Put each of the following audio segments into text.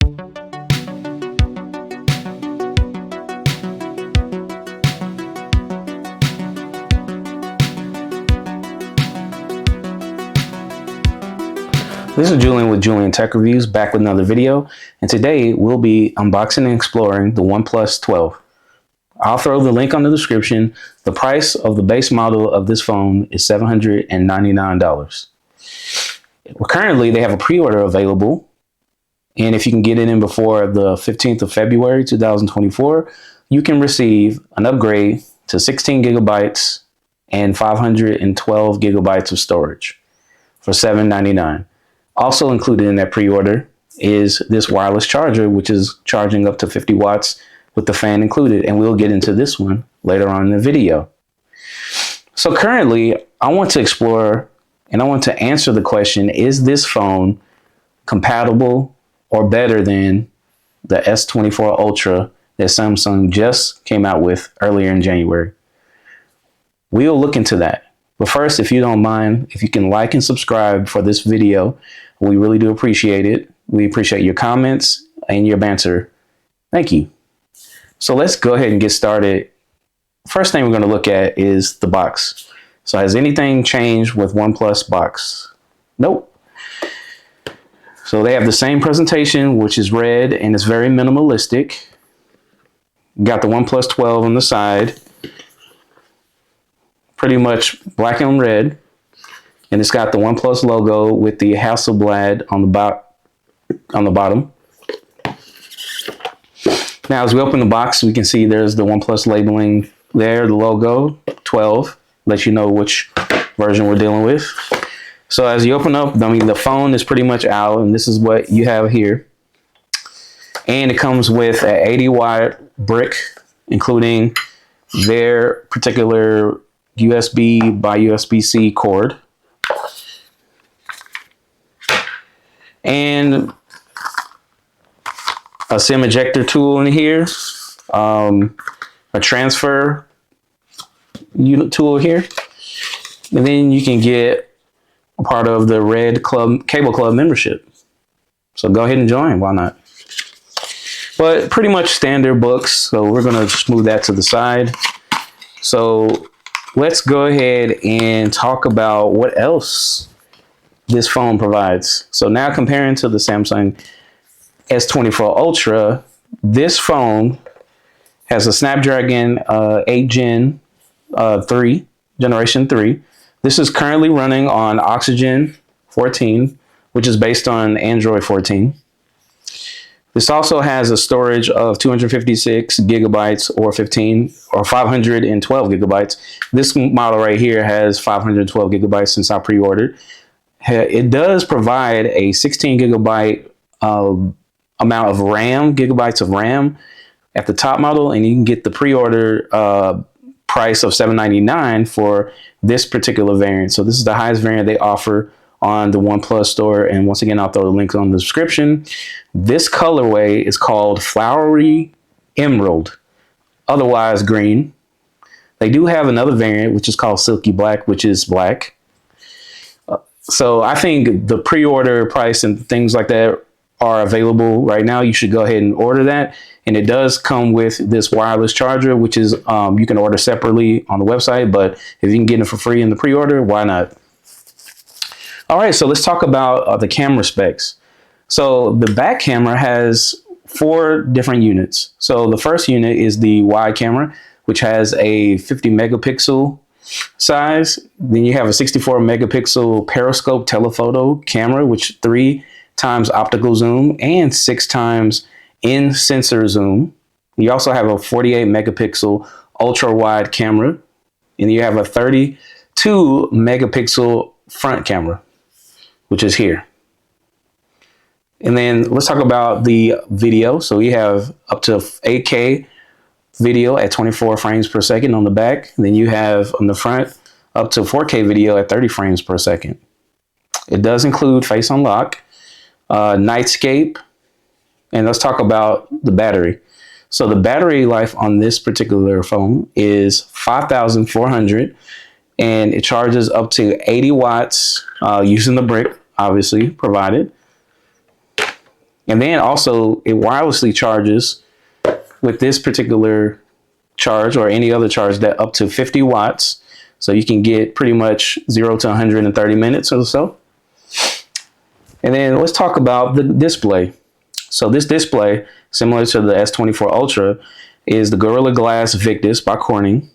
This is Julian with Juleon Tech Reviews, back with another video, and today we'll be unboxing and exploring the OnePlus 12. I'll throw the link on the description. The price of the base model of this phone is $799. Currently, they have a pre-order available, and if you can get it in before the 15th of February 2024, you can receive an upgrade to 16 gigabytes and 512 gigabytes of storage for $799. Also included in that pre-order is this wireless charger, which is charging up to 50 watts with the fan included. And we'll get into this one later on in the video. So currently, I want to explore and I want to answer the question, is this phone compatible or better than the S24 Ultra that Samsung just came out with earlier in January? We'll look into that. But first, if you don't mind, if you can like and subscribe for this video, we really do appreciate it. We appreciate your comments and your banter. Thank you. So let's go ahead and get started. First thing we're going to look at is the box. So has anything changed with OnePlus box? Nope. So they have the same presentation, which is red and it's very minimalistic. Got the OnePlus 12 on the side. Pretty much black and red, and it's got the OnePlus logo with the Hasselblad on the bottom. Now, as we open the box, we can see there's the OnePlus labeling there, the logo 12, lets you know which version we're dealing with. So as you open up, I mean, the phone is pretty much out, and this is what you have here. And it comes with an 80-watt brick, including their particular USB by USB-C cord, and a SIM ejector tool in here, a transfer unit tool here, and then you can get a part of the Red Club Cable Club membership. So go ahead and join, why not? But pretty much standard books, so we're gonna just move that to the side. So let's go ahead and talk about what else this phone provides. So now comparing to the Samsung S24 Ultra, this phone has a Snapdragon 8 Gen 3, Generation 3. This is currently running on Oxygen 14, which is based on Android 14. This also has a storage of 256 gigabytes or 512 gigabytes. This model right here has 512 gigabytes since I pre-ordered. It does provide a 16 gigabyte amount of RAM, gigabytes of RAM at the top model, and you can get the pre-order price of $799 for this particular variant. So this is the highest variant they offer on the OnePlus store, and once again, I'll throw the link on the description. This colorway is called Flowery Emerald, otherwise green. They do have another variant, which is called Silky Black, which is black. So I think the pre-order price and things like that are available right now. You should go ahead and order that. And it does come with this wireless charger, which is you can order separately on the website, but if you can get it for free in the pre-order, why not? All right, so let's talk about the camera specs. So the back camera has 4 different units. So the first unit is the wide camera, which has a 50 megapixel size. Then you have a 64 megapixel periscope telephoto camera, which 3 times optical zoom and 6 times in sensor zoom. You also have a 48 megapixel ultra wide camera, and you have a 32 megapixel front camera, which is here. And then let's talk about the video. So you have up to 8K video at 24 frames per second on the back. And then you have on the front up to 4K video at 30 frames per second. It does include face unlock, nightscape, and let's talk about the battery. So the battery life on this particular phone is 5,400, and it charges up to 80 watts using the brick, obviously provided. And then also it wirelessly charges with this particular charge or any other charge that up to 50 watts. So you can get pretty much 0 to 130 minutes or so. And then let's talk about the display. So this display, similar to the S24 Ultra, is the Gorilla Glass Victus by Corning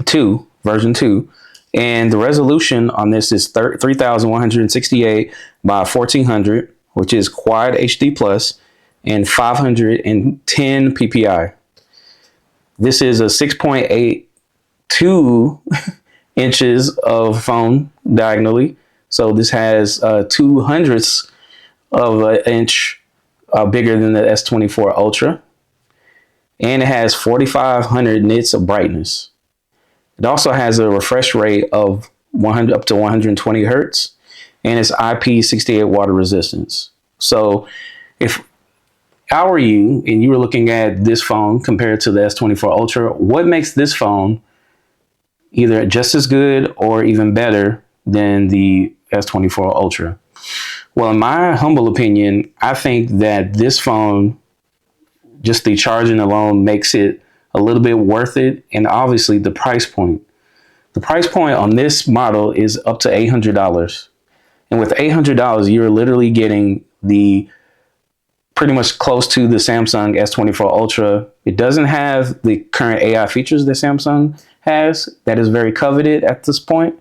2, version 2. And the resolution on this is 3168 by 1400, which is Quad HD Plus, and 510 ppi. This is a 6.82 inches of phone diagonally. So this has 2/100ths of an inch bigger than the S24 Ultra. And it has 4,500 nits of brightness. It also has a refresh rate of 100 up to 120 hertz, and it's IP68 water resistance. So if I were you and you were looking at this phone compared to the S24 Ultra, what makes this phone either just as good or even better than the S24 Ultra? Well, in my humble opinion, I think that this phone, just the charging alone, makes it a little bit worth it. And obviously the price point. The price point on this model is up to $800. And with $800, you're literally getting the pretty much close to the Samsung S24 Ultra. It doesn't have the current AI features that Samsung has. That is very coveted at this point.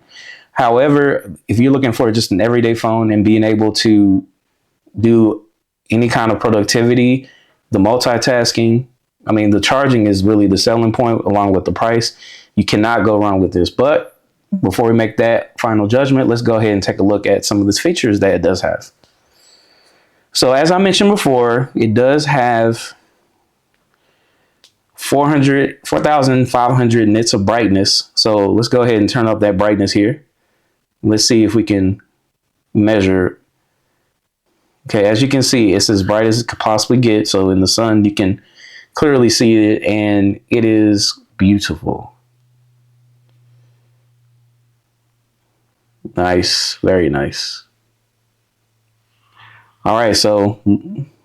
However, if you're looking for just an everyday phone and being able to do any kind of productivity, the multitasking, I mean, the charging is really the selling point along with the price. You cannot go wrong with this. But before we make that final judgment, let's go ahead and take a look at some of the features that it does have. So as I mentioned before, it does have 4,500 nits of brightness. So let's go ahead and turn up that brightness here. Let's see if we can measure. Okay, as you can see, it's as bright as it could possibly get. So in the sun, you can clearly see it, and it is beautiful. Nice, very nice. All right, so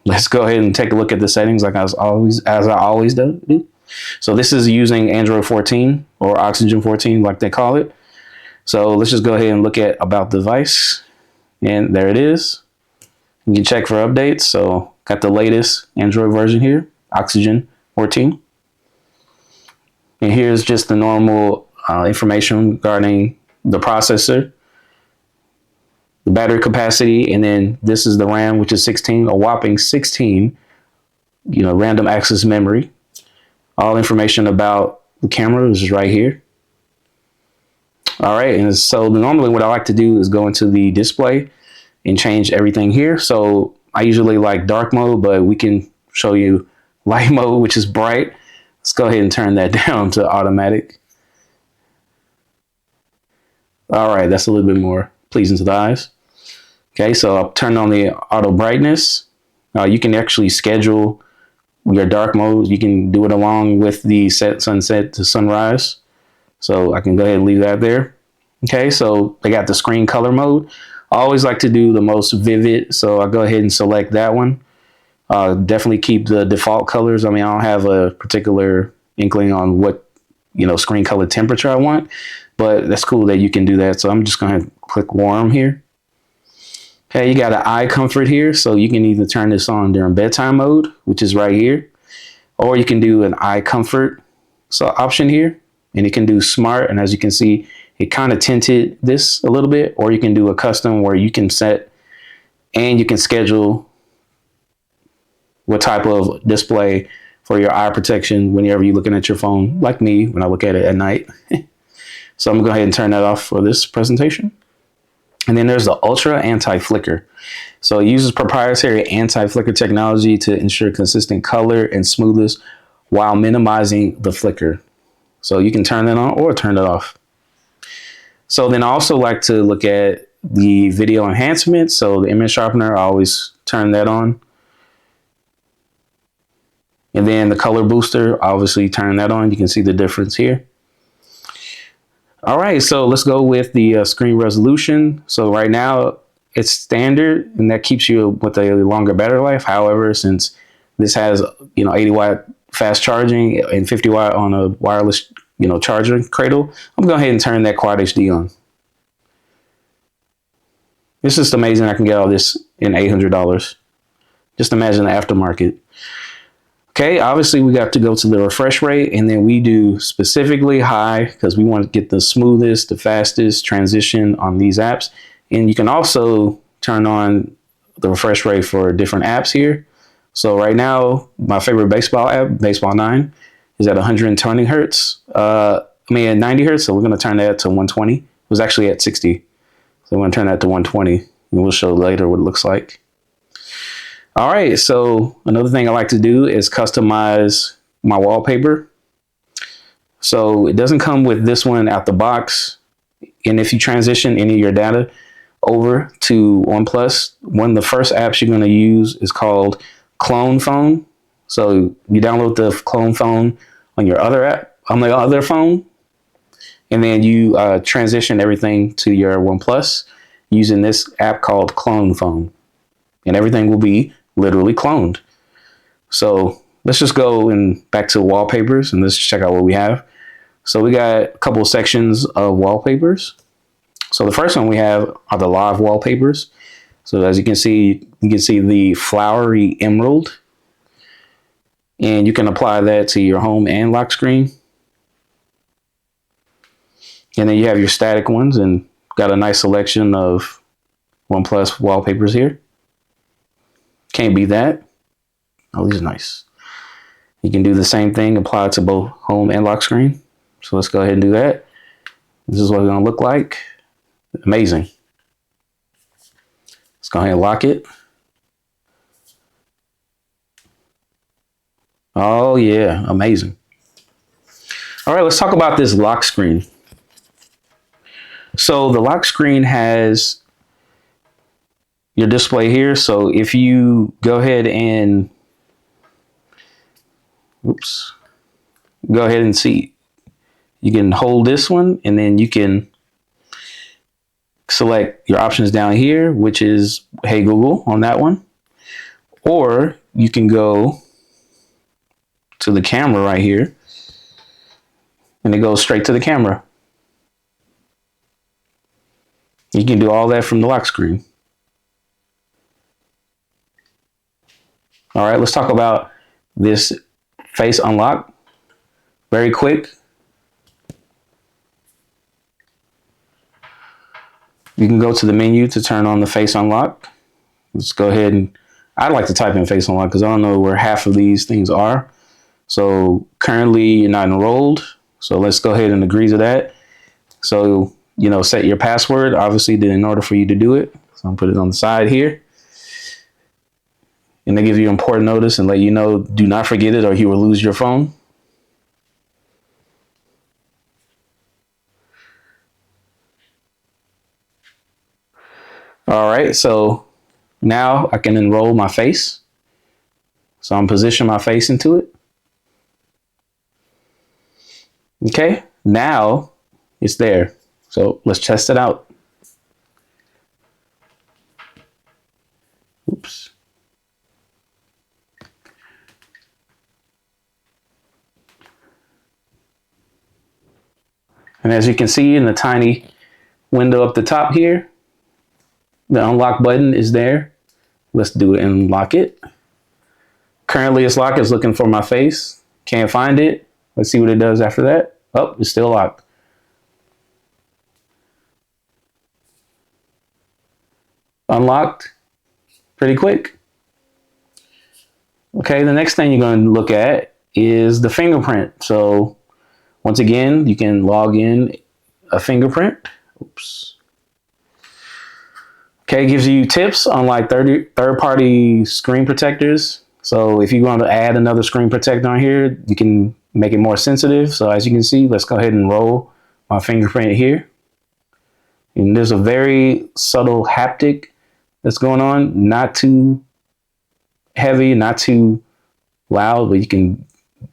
let's go ahead and take a look at the settings like as I always do. So this is using Android 14 or Oxygen 14, like they call it. So let's just go ahead and look at about device, and there it is. You can check for updates. So got the latest Android version here, Oxygen 14. And here's just the normal information regarding the processor, the battery capacity, and then this is the RAM, which is 16, a whopping 16, random access memory. All information about the camera is right here. All right, and so normally what I like to do is go into the display and change everything here. So I usually like dark mode, but we can show you light mode, which is bright. Let's go ahead and turn that down to automatic. All right, that's a little bit more pleasing to the eyes. Okay, so I'll turn on the auto brightness. You can actually schedule your dark mode. You can do it along with the sunset to sunrise. So I can go ahead and leave that there. Okay, so they got the screen color mode. I always like to do the most vivid, so I'll go ahead and select that one. Definitely keep the default colors. I mean, I don't have a particular inkling on what, screen color temperature I want, but that's cool that you can do that. So I'm just going to click warm here. Okay, you got an eye comfort here, so you can either turn this on during bedtime mode, which is right here, or you can do an eye comfort option here, and it can do smart. And as you can see, it kind of tinted this a little bit, or you can do a custom where you can set and you can schedule what type of display for your eye protection whenever you're looking at your phone, like me when I look at it at night. So I'm gonna go ahead and turn that off for this presentation. And then there's the Ultra Anti-Flicker. So it uses proprietary anti-flicker technology to ensure consistent color and smoothness while minimizing the flicker. So you can turn that on or turn it off. So then I also like to look at the video enhancement. So the image sharpener, I always turn that on. And then the color booster, obviously turn that on. You can see the difference here. All right, so let's go with the screen resolution. So right now it's standard, and that keeps you with a longer battery life. However, since this has 80-watt fast charging and 50-watt on a wireless charger cradle, I'm gonna go ahead and turn that Quad HD on. It's just amazing I can get all this in $800. Just imagine the aftermarket. Okay, obviously we got to go to the refresh rate, and then we do specifically high because we want to get the smoothest, the fastest transition on these apps. And you can also turn on the refresh rate for different apps here. So right now, my favorite baseball app, Baseball 9, is at 120 hertz. At 90 hertz, so we're going to turn that to 120. It was actually at 60. So we're going to turn that to 120, and we'll show later what it looks like. All right, so another thing I like to do is customize my wallpaper. So it doesn't come with this one out the box. And if you transition any of your data over to OnePlus, one of the first apps you're going to use is called Clone Phone. So you download the Clone Phone on your other app, on the other phone, and then you transition everything to your OnePlus using this app called Clone Phone. And everything will be literally cloned. So let's just go and back to wallpapers and let's check out what we have. So we got a couple of sections of wallpapers. So the first one we have are the live wallpapers. So as you can see the flowery emerald, and you can apply that to your home and lock screen. And then you have your static ones, and got a nice selection of OnePlus wallpapers here. Can't beat that. Oh, these are nice. You can do the same thing, apply it to both home and lock screen. So let's go ahead and do that. This is what it's going to look like. Amazing. Let's go ahead and lock it. Oh yeah, amazing. All right, let's talk about this lock screen. So the lock screen has your display here. So if you go ahead and go ahead and see, you can hold this one, and then you can select your options down here, which is Hey Google on that one. Or you can go to the camera right here, and it goes straight to the camera. You can do all that from the lock screen. All right, let's talk about this face unlock. Very quick. You can go to the menu to turn on the face unlock. Let's go ahead and, I'd like to type in face unlock because I don't know where half of these things are. So currently you're not enrolled. So let's go ahead and agree to that. So, set your password, obviously, in order for you to do it. So I'm put it on the side here. And they give you important notice and let you know, do not forget it or you will lose your phone. All right, so now I can enroll my face. So I'm positioning my face into it. Okay, now it's there. So let's test it out. Oops. And as you can see in the tiny window up the top here, the unlock button is there. Let's do it and lock it. Currently it's locked. It's looking for my face. Can't find it. Let's see what it does after that. Oh, it's still locked. Unlocked. Pretty quick. Okay, the next thing you're going to look at is the fingerprint. So once again, you can log in a fingerprint. Oops. Okay, it gives you tips on like third-party screen protectors. So if you want to add another screen protector on here, you can make it more sensitive. So as you can see, let's go ahead and roll my fingerprint here. And there's a very subtle haptic that's going on. Not too heavy, not too loud, but you can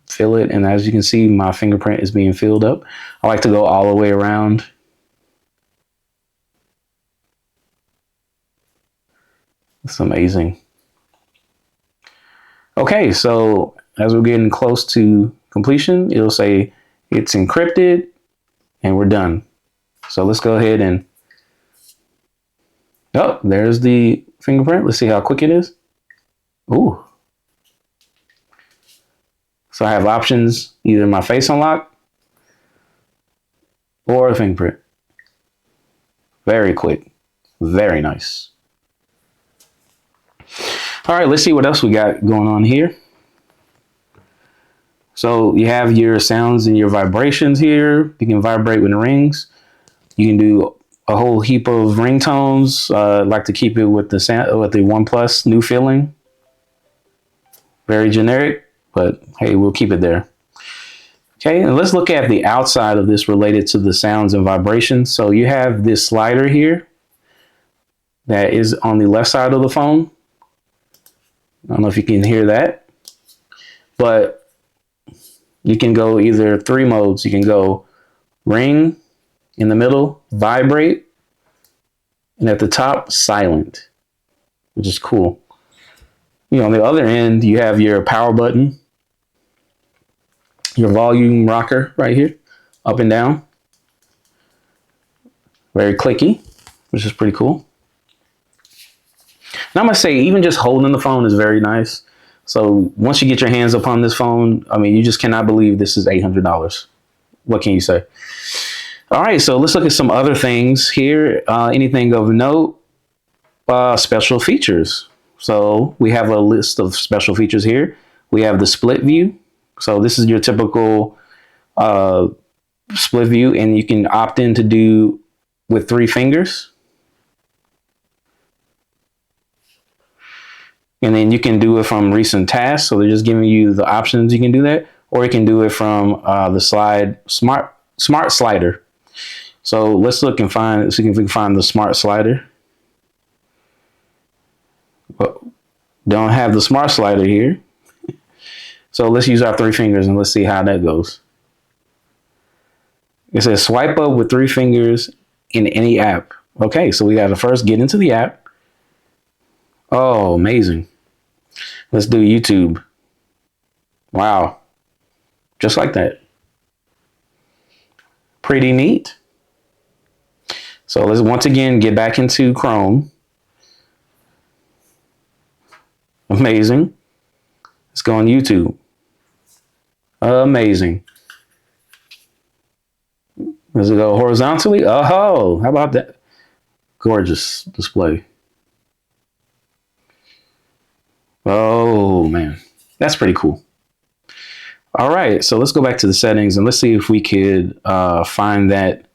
feel it. And as you can see, my fingerprint is being filled up. I like to go all the way around. It's amazing. Okay, so as we're getting close to completion, it'll say it's encrypted and we're done. So let's go ahead and, oh, there's the fingerprint. Let's see how quick it is. Ooh. So I have options, either my face unlock or a fingerprint. Very quick. Very nice. All right, let's see what else we got going on here. So you have your sounds and your vibrations here. You can vibrate with the rings. You can do a whole heap of ringtones. Like to keep it with the OnePlus new feeling. Very generic, but hey, we'll keep it there. Okay, and let's look at the outside of this related to the sounds and vibrations. So you have this slider here that is on the left side of the phone. I don't know if you can hear that, but you can go either 3 modes. You can go ring, in the middle, vibrate, and at the top, silent, which is cool. You know, on the other end, you have your power button, your volume rocker right here, up and down. Very clicky, which is pretty cool. And I'm gonna say, even just holding the phone is very nice. So once you get your hands upon this phone, I mean, you just cannot believe this is $800. What can you say? All right, so let's look at some other things here. Anything of note, special features. So we have a list of special features here. We have the split view. So this is your typical split view, and you can opt in to do with 3 fingers. And then you can do it from recent tasks. So they're just giving you the options. You can do that, or you can do it from the smart slider. So let's look and see if we can find the smart slider. But don't have the smart slider here. So let's use our 3 fingers and let's see how that goes. It says swipe up with 3 fingers in any app. Okay, so we got to first get into the app. Oh, amazing. Let's do YouTube. Wow. Just like that. Pretty neat. So let's once again get back into Chrome. Amazing. Let's go on YouTube. Amazing. Does it go horizontally? Oh, how about that? Gorgeous display. Oh, man. That's pretty cool. All right, so let's go back to the settings and let's see if we could find that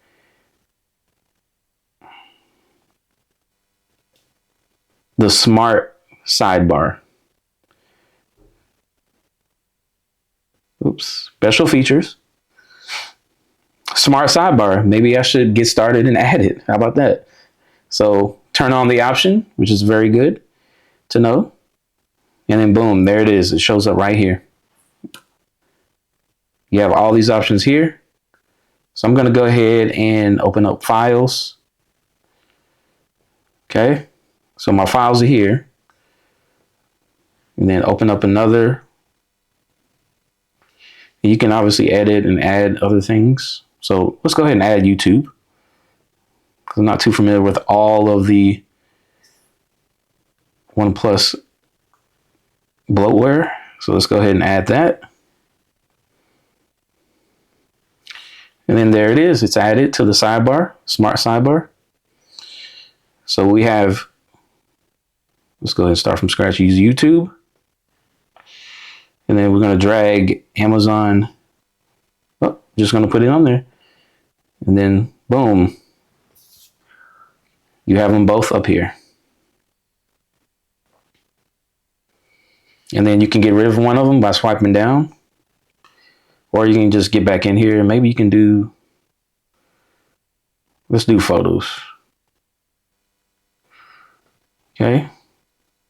the smart sidebar. Oops, special features. Smart sidebar. Maybe I should get started and add it. How about that? So turn on the option, which is very good to know. And then boom, there it is. It shows up right here. You have all these options here. So I'm going to go ahead and open up files. Okay. So my files are here. And then open up another. You can obviously edit and add other things. So let's go ahead and add YouTube, because I'm not too familiar with all of the OnePlus bloatware. So let's go ahead and add that. And then there it is. It's added to the sidebar, smart sidebar. So we have, let's go ahead and start from scratch, use YouTube. And then we're going to drag Amazon. Oh, just going to put it on there. And then boom, you have them both up here. And then you can get rid of one of them by swiping down. Or you can just get back in here. Maybe you can do, let's do photos. Okay.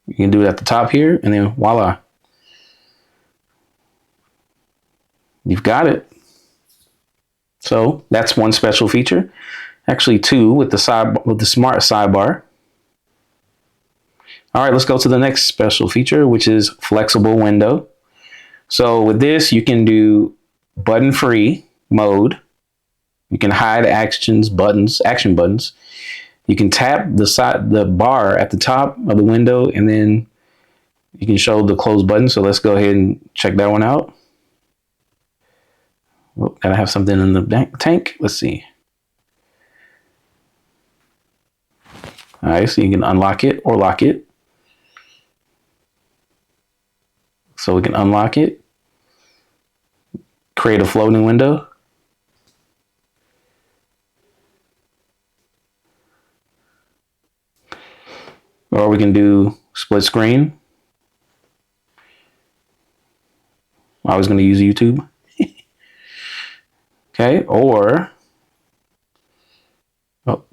You can do it at the top here, and then voila. You've got it. So that's one special feature. Actually 2 with the smart sidebar. All right, let's go to the next special feature, which is flexible window. So with this, you can do button free mode. You can hide actions buttons, action buttons. You can tap the bar at the top of the window, and then you can show the close button. So let's go ahead and check that one out. Oh, gotta have something in the tank. Let's see. All right, so you can unlock it or lock it. So we can unlock it, create a floating window. Or we can do split screen. I was going to use YouTube. Okay, or oh,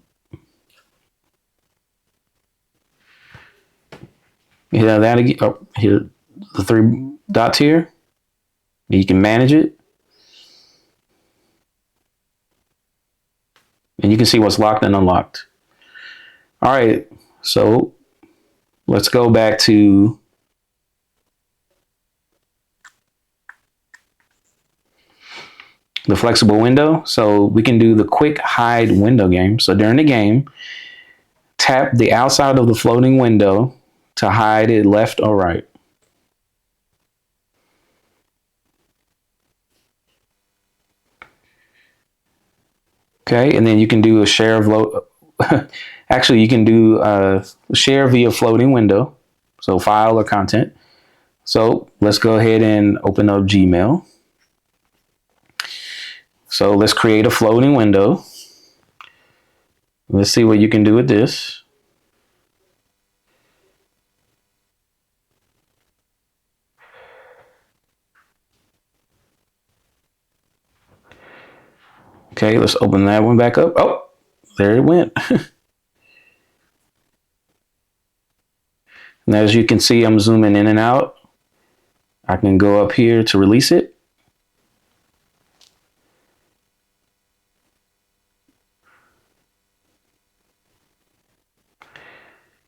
hit that again. Oh, hit the three dots here. You can manage it, and you can see what's locked and unlocked. All right, so let's go back to the flexible window. So we can do the quick hide window game. So during the game, tap the outside of the floating window to hide it left or right. Okay, and then you can do a share of actually, you can do share via floating window, so file or content. So let's go ahead and open up Gmail. So let's create a floating window. Let's see what you can do with this. Okay, let's open that one back up. Oh, there it went. And as you can see, I'm zooming in and out. I can go up here to release it.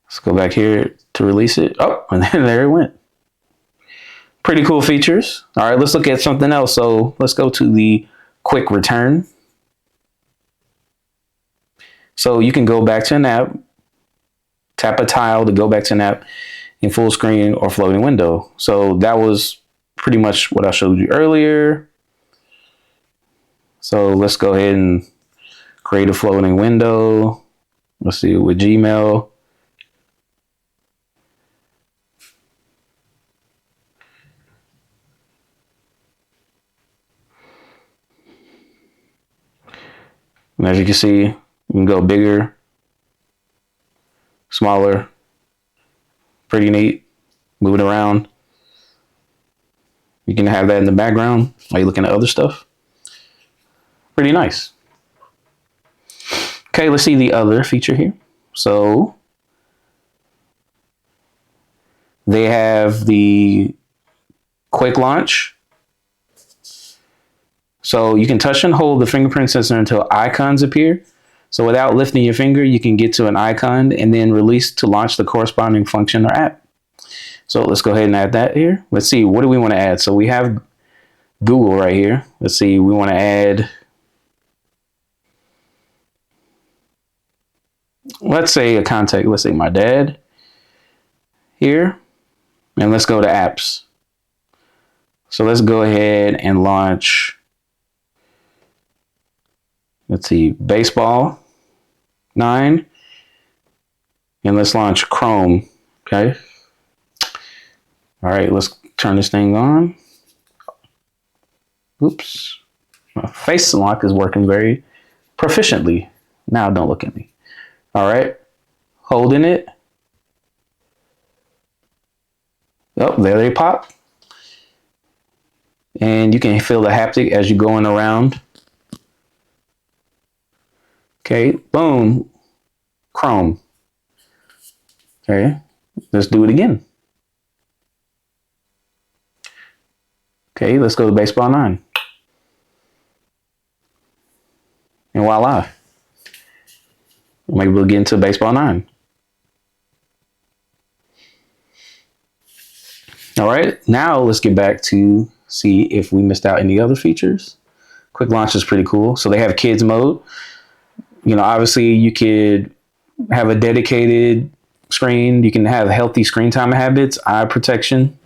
Let's go back here to release it. Oh, and then there it went. Pretty cool features. All right, let's look at something else. So let's go to the quick return. So you can go back to an app, tap a tile to go back to an app in full screen or floating window. So that was pretty much what I showed you earlier. So let's go ahead and create a floating window. Let's see, with Gmail. And as you can see, you can go bigger, smaller, pretty neat, move it around. You can have that in the background while you're looking at other stuff. Pretty nice. Okay, let's see the other feature here. So they have the quick launch. So you can touch and hold the fingerprint sensor until icons appear. So without lifting your finger, you can get to an icon and then release to launch the corresponding function or app. So let's go ahead and add that here. Let's see, what do we want to add? So we have Google right here. Let's see, we want to add, let's say a contact, let's say my dad here. And let's go to apps. So let's go ahead and launch, let's see, Baseball 9. And let's launch Chrome, okay? All right, let's turn this thing on. Oops, my face lock is working very proficiently. Now don't look at me. All right, holding it. Oh, there they pop. And you can feel the haptic as you're going around. Okay, boom, Chrome. Okay, let's do it again. Okay, let's go to Baseball 9. And voila. Maybe we'll get into Baseball 9. All right, now let's get back to see if we missed out any other features. Quick launch is pretty cool. So they have kids mode. You know, obviously you could have a dedicated screen. You can have healthy screen time habits, eyesight protection.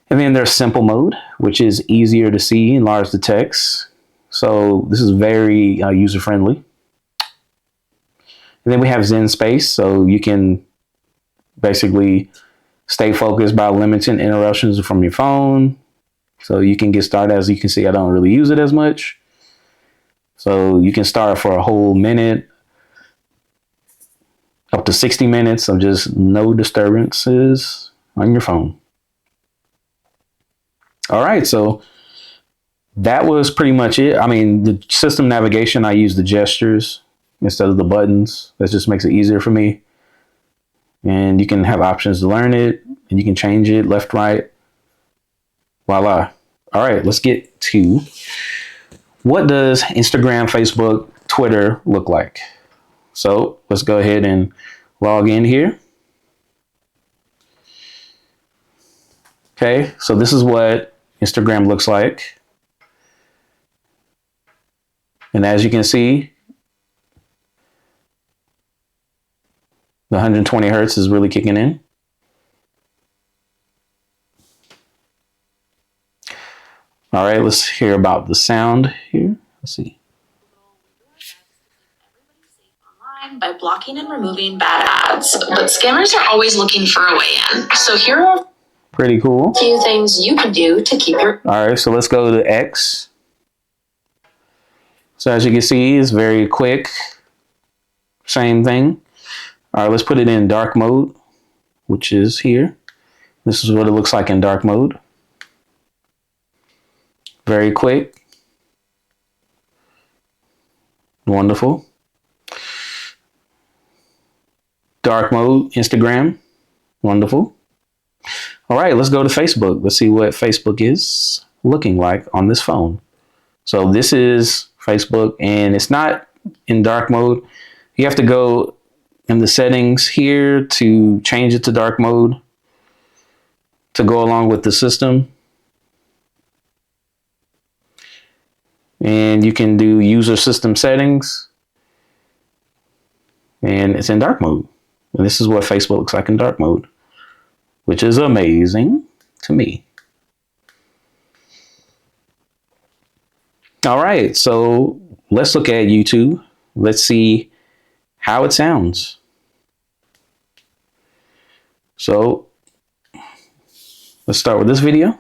And then there's simple mode, which is easier to see, enlarge the text. So this is very user friendly. And then we have Zen Space, so you can basically stay focused by limiting interruptions from your phone. So you can get started. As you can see, I don't really use it as much. So you can start for a whole minute, up to 60 minutes of just no disturbances on your phone. All right, so that was pretty much it. I mean, the system navigation, I use the gestures instead of the buttons. That just makes it easier for me. And you can have options to learn it, and you can change it left, right. Voila. All right, let's get to what does Instagram, Facebook, Twitter look like? So let's go ahead and log in here. Okay, so this is what Instagram looks like. And as you can see, the 120 hertz is really kicking in. All right, let's hear about the sound here. Let's see. By blocking and removing bad ads, but scammers are always looking for a way in. So here are pretty cool. A few things you can do to keep your... All right, so let's go to X. So as you can see, it's very quick. Same thing. All right, let's put it in dark mode, which is here. This is what it looks like in dark mode. Very quick. Wonderful. Dark mode, Instagram. Wonderful. All right, let's go to Facebook. Let's see what Facebook is looking like on this phone. So this is Facebook, and it's not in dark mode. You have to go in the settings here to change it to dark mode to go along with the system. And you can do user system settings, and it's in dark mode. And this is what Facebook looks like in dark mode, which is amazing to me. All right, so let's look at YouTube. Let's see how it sounds. So let's start with this video.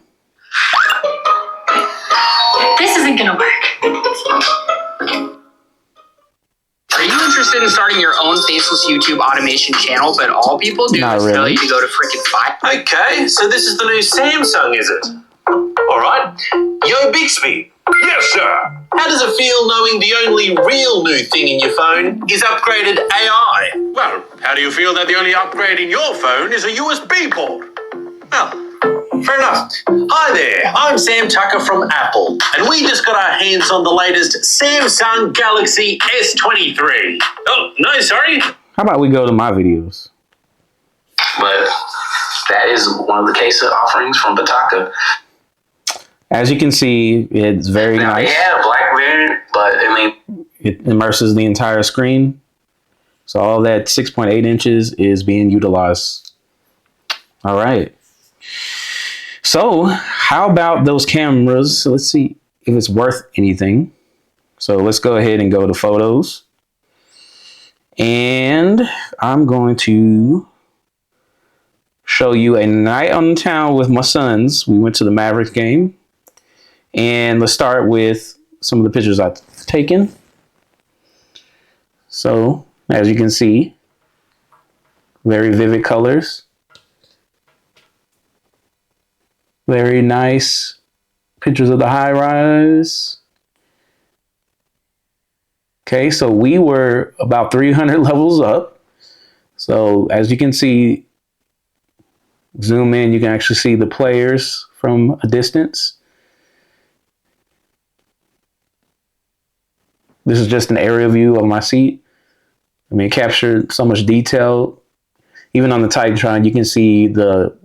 This isn't gonna work. Are you interested in starting your own faceless YouTube automation channel, but all people do Not is really. tell you to go to frickin' Fiverr? Okay, so this is the new Samsung, is it? All right. Yo, Bixby. Yes, sir. How does it feel knowing the only real new thing in your phone is upgraded AI? Well, how do you feel that the only upgrade in your phone is a USB port? Well, fair enough. Hi there, I'm Sam Tucker from Apple, and we just got our hands on the latest Samsung Galaxy S23. Oh, no, sorry. How about we go to my videos? But that is one of the case offerings from Bataka. As you can see, it's very Now, nice. they had a black variant, but I mean, It immerses the entire screen. So all that 6.8 inches is being utilized. All right. So how about those cameras? So let's see if it's worth anything. So let's go ahead and go to photos. And I'm going to show you a night on the town with my sons. We went to the Mavericks game. And let's start with some of the pictures I've taken. So as you can see, very vivid colors. Very nice pictures of the high rise. Okay, so we were about 300 levels up. So as you can see, zoom in, you can actually see the players from a distance. This is just an aerial view of my seat. I mean, it captured so much detail. Even on the Titantron, you can see the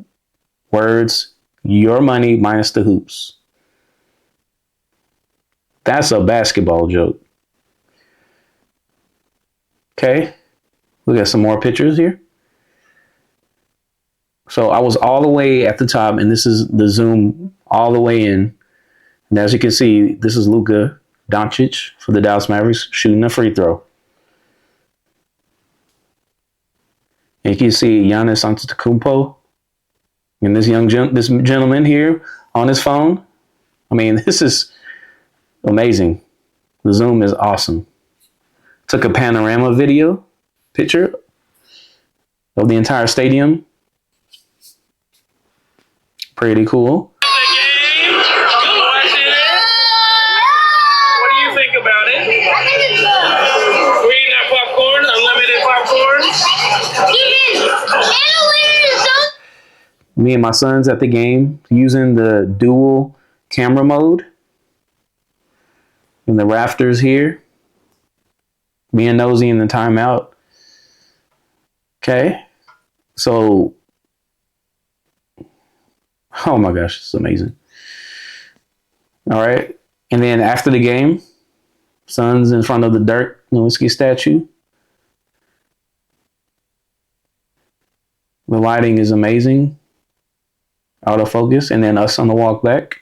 words, your money minus the hoops. That's a basketball joke. Okay, we got some more pictures here. So I was all the way at the top, and this is the zoom all the way in. And as you can see, this is Luka Doncic for the Dallas Mavericks shooting a free throw. And you can see Giannis Antetokounmpo and this gentleman here on his phone. I mean, this is amazing. The zoom is awesome. Took a panorama video picture of the entire stadium. Pretty cool. What do you think about it? We eating that popcorn, unlimited popcorn. Me and my sons at the game using the dual camera mode. In the rafters here. Me and Nosy in the timeout. Okay. So, oh my gosh, it's amazing. All right. And then after the game, sons in front of the Dirk Nowitzki statue. The lighting is amazing. Autofocus. And then us on the walk back.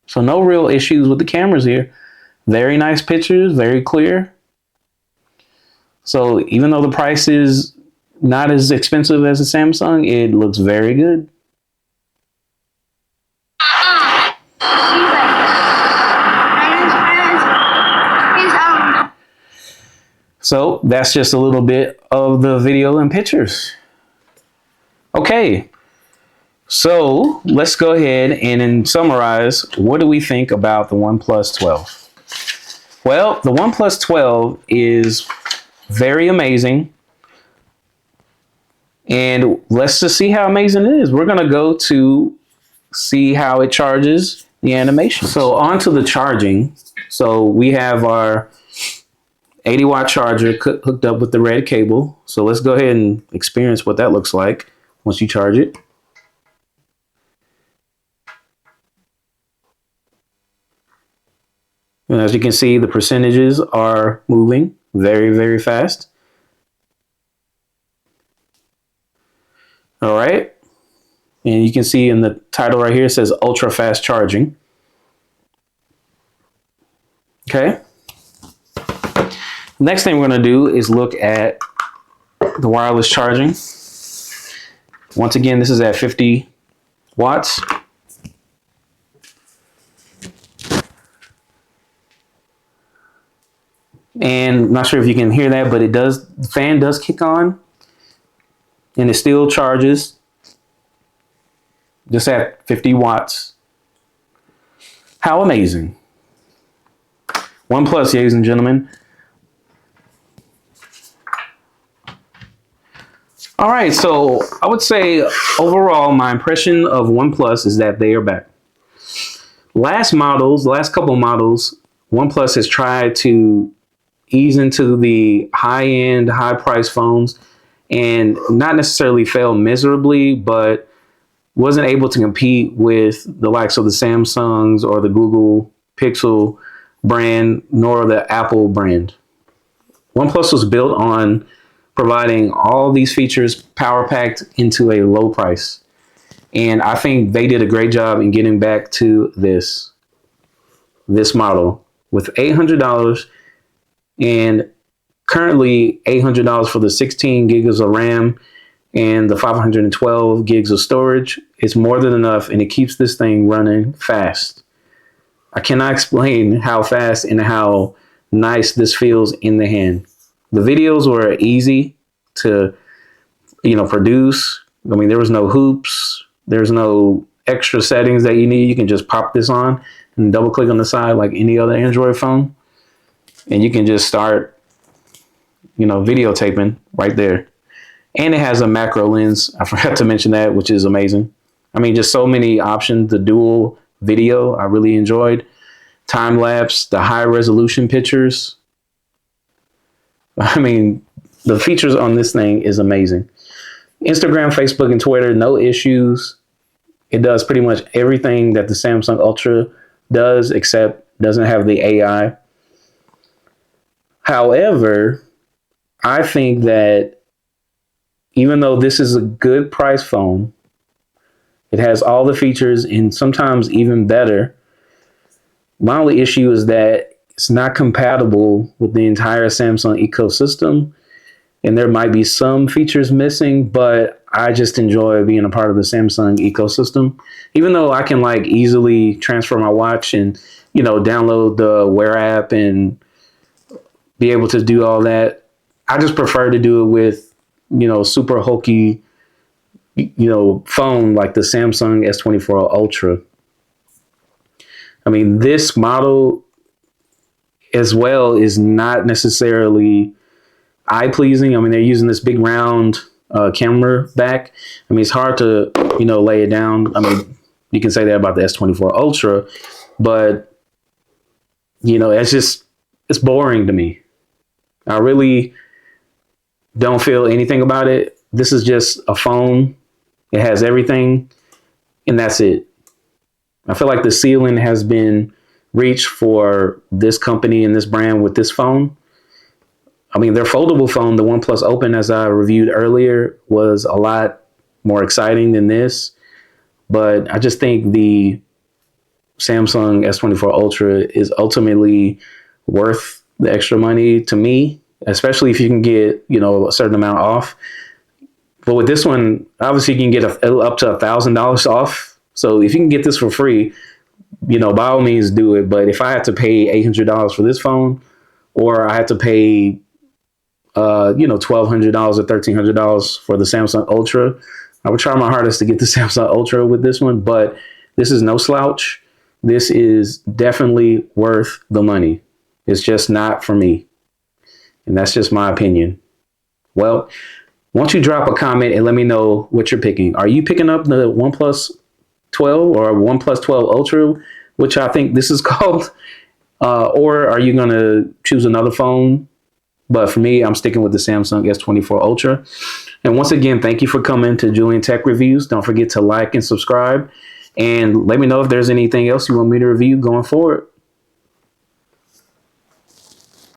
So no real issues with the cameras here. Very nice pictures, very clear. So even though the price is not as expensive as a Samsung, it looks very good. So that's just a little bit of the video and pictures. Okay. So let's go ahead and then summarize, what do we think about the OnePlus 12? Well, the OnePlus 12 is very amazing. And let's just see how amazing it is. We're going to go to see how it charges the animation. So on to the charging. So we have our 80-watt charger hooked up with the red cable. So let's go ahead and experience what that looks like once you charge it. And as you can see, the percentages are moving very, very fast. All right. And you can see in the title right here, it says ultra fast charging. Okay. Next thing we're going to do is look at the wireless charging. Once again, this is at 50 watts. And I'm not sure if you can hear that, but it does, the fan does kick on and it still charges just at 50 watts. How amazing. OnePlus, ladies and gentlemen. All right, so I would say overall, my impression of OnePlus is that they are back. Last couple models, OnePlus has tried to ease into the high-end, high-priced phones and not necessarily fail miserably, but wasn't able to compete with the likes of the Samsungs or the Google Pixel brand, nor the Apple brand. OnePlus was built on providing all these features power-packed into a low price. And I think they did a great job in getting back to this model with $800 and currently $800 for the 16 gigs of RAM and the 512 gigs of storage. It's more than enough, and it keeps this thing running fast. I cannot explain how fast and how nice this feels in the hand. The videos were easy to, produce. I mean, there was no hoops. There's no extra settings that you need. You can just pop this on and double click on the side like any other Android phone. And you can just start, videotaping right there. And it has a macro lens. I forgot to mention that, which is amazing. I mean, just so many options. The dual video, I really enjoyed. Time lapse, the high resolution pictures. I mean, the features on this thing is amazing. Instagram, Facebook, and Twitter, no issues. It does pretty much everything that the Samsung Ultra does, except doesn't have the AI. However, I think that even though this is a good price phone, it has all the features and sometimes even better. My only issue is that it's not compatible with the entire Samsung ecosystem. And there might be some features missing, but I just enjoy being a part of the Samsung ecosystem. Even though I can like easily transfer my watch and, you know, download the Wear app and be able to do all that, I just prefer to do it with, you know, super bulky, you know, phone like the Samsung S24 Ultra. I mean, this model as well is not necessarily eye-pleasing. I mean, they're using this big round camera back. I mean, it's hard to, you know, lay it down. I mean, you can say that about the S24 Ultra, but, you know, it's boring to me. I really don't feel anything about it. This is just a phone. It has everything, and that's it. I feel like the ceiling has been reached for this company and this brand with this phone. I mean, their foldable phone, the OnePlus Open, as I reviewed earlier, was a lot more exciting than this. But I just think the Samsung S24 Ultra is ultimately worth the extra money to me, especially if you can get, you know, a certain amount off. But with this one, obviously you can get up to $1,000 off. So if you can get this for free, you know, by all means do it. But if I had to pay $800 for this phone, or I had to pay you know, $1,200 or $1,300 for the Samsung Ultra, I would try my hardest to get the Samsung Ultra with this one, but this is no slouch. This is definitely worth the money. It's just not for me. And that's just my opinion. Well, why don't you drop a comment and let me know what you're picking. Are you picking up the OnePlus 12 or OnePlus 12 Ultra, which I think this is called? Or are you going to choose another phone? But for me, I'm sticking with the Samsung S24 Ultra. And once again, thank you for coming to Juleon Tech Reviews. Don't forget to like and subscribe. And let me know if there's anything else you want me to review going forward.